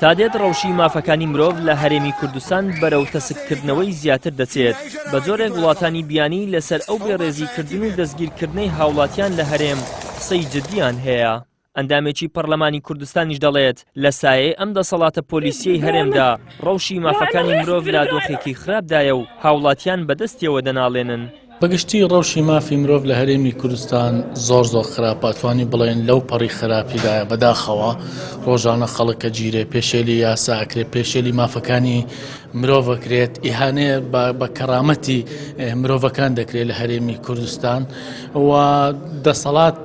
تا دێت ڕەوشی مافەکانی مرۆڤ لە هەرێمی کوردستان بەرەو تەسککردنەوەی زیاتر دەچێت بە جۆرێک وڵاتانی بیانی لەسەر ئەو بێڕێزیکردن و دەستگیرکردنەی هاوڵاتیان لە هەرێم قسەی جددیان هەیە. ئەندامێکی پەرلەمانی کوردستانیش دەڵێت لە سایەی ئەم دەسەڵاتە پۆلیسیەی هەرێمدا ڕەوشی مافەکانی مرۆڤ لا دۆخێکی خراپدایە و هاوڵاتیان بەدەستیەوە دەناڵێنن. بەگشتی ڕەوشی مافی مرۆڤ لە هەرێمی کوردستان زۆر خراپە، توانی بڵێن لەو پەڕی خراپیدایە. بەداخەوە ڕۆژانە خەڵکە گیرێ پێشێلی یاسا ئەکرێت، پێشێلی مافەکانی مرۆڤەکرێت، ئیهانەیە بە کەرامەتی مرۆڤەکان دەکرێت لە هەرێمی کوردستان و دەسەڵات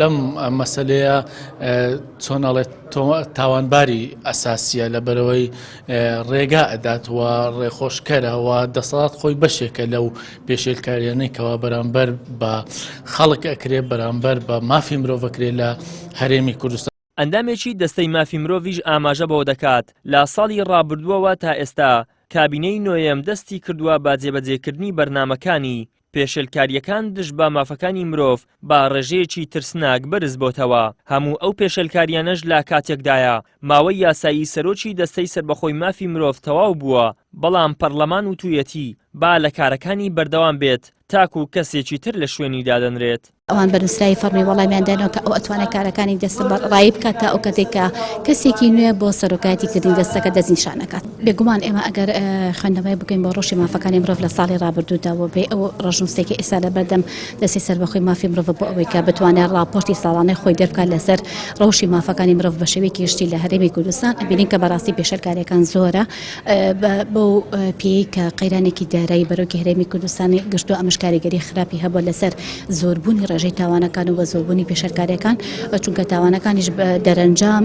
لەم مەسەلەیە چۆنەڵێت تاوانباری ئەساسیە لەبەرەوەی ڕێگا ئەدات و ڕێخۆشکەرە و دەسەڵات خۆی بەشێکە لەو پێشێلکاریانەی کەوا بەرامبەر بە خەڵک ئەکرێت، بەرامبەر بە مافی مرۆڤەکرێت لە هەرێمی کوردستان. ئەندامێکی دەستەی مافی مرۆڤیش ئاماژە بەوە دەکات لە ساڵی ڕابردووەوە تا ئێستا کابینەی نوێیەم دەستی کردووە با جێبەجێکردنی بەرنامەکانی پێشێلکاریەکان دژ بە مافەکانی مرۆڤ با ڕێژەیەکی ترسناک بەرز بۆتەوە. هەموو ئەو پێشێلکاریانەش لە کاتێکدایە ماوەی یاسایی سەرۆکی دەستەی سربەخۆی مافی مرۆڤ تەواو بووە، بەڵام پەرلەمان وتوویەتی با لە کارەکانی بەردەوام بێت تاکو کەسێکی تر لە شوێنی دادەنرێت. ئەوان بەنووسراوی فەرمی وەڵامیاندانەوە کە ئەو ئەتوانێت کارەکانی دەستە ڕای بکات تا ئەو کاتێکە کەسێکی نوێ بۆ سەرۆکاتی کردنی دەستەکە دەستنیشانەکات. بێگومان ئێمە ئەگەر خوێندنەوەی بکەین بۆ ڕۆژی مافەکانی مرۆڤ لە ساڵی ڕابردووداوە بێ ئەو ڕژنووسێکی ئێستا لە بەردەم دەستی سەربەخۆی مافی مرۆڤ بۆ ئەوەی کە بتوانێت ڕاپۆرتی ساڵانەی خۆی دەربکات لەسەر ڕەوشی مافەکانی مرۆڤ بە شێوەیەکی گشتی لە هەرێمی کوردستان. ئەبینین کە بەڕاستی پێشەرکاریەکان زۆرە بۆ پێی کە قەیرانێکی دارایی بەرەوکی هەرێمی کوردستانی گشتووە ئەمەش کاریگەری خراپی هەبووە لەسەر زۆربوونی ڕێژەی تاوانەکان و بە زۆربوونی پێشەرکاریەکان، چونکە تاوانەکانیش دەرەنجام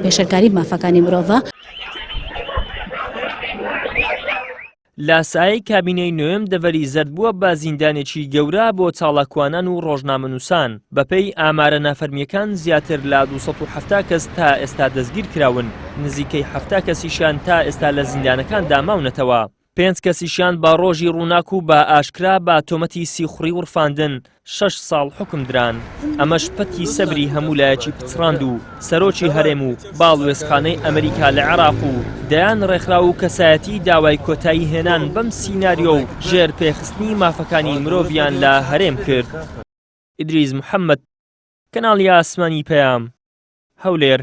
پێشەرکاری مافەکانی مرۆڤە. لە سایەی کابینەی نوێم دەڤەری زەرد بووە بە زیندانێکی گەورە بۆ چاڵاکوانان و ڕۆژنامەنووسان. بەپێی ئامارە نافەرمیەکان زیاتر لە 270 کەس تا ئێستا دەستگیر کراون، نزیکەی 70 کەسیشان تا ئێستا لە زیندانەکان داماونەتەوە. 5 کەسیشان بە ڕۆژی ڕووناک و بە ئاشکرا بە تۆمەتی سیخوڕی وڕفاندن 6 ساڵ حکم دران. ئەمەش پەتی سەبری هەمولایەکی پچڕاند و سەرۆکی هەرێم و باڵوێزخانەی ئەمریکا لە عێراق و دەیان ڕێکخراو و کەسایەتی داوای کۆتایی هێنان بەم سیناریۆ و ژێر پێخستنی مافەکانی مرۆڤیان لە هەرێم کرد. ئیدریس محەممەد، کەناڵی ئاسمانی پەیام، هەولێر.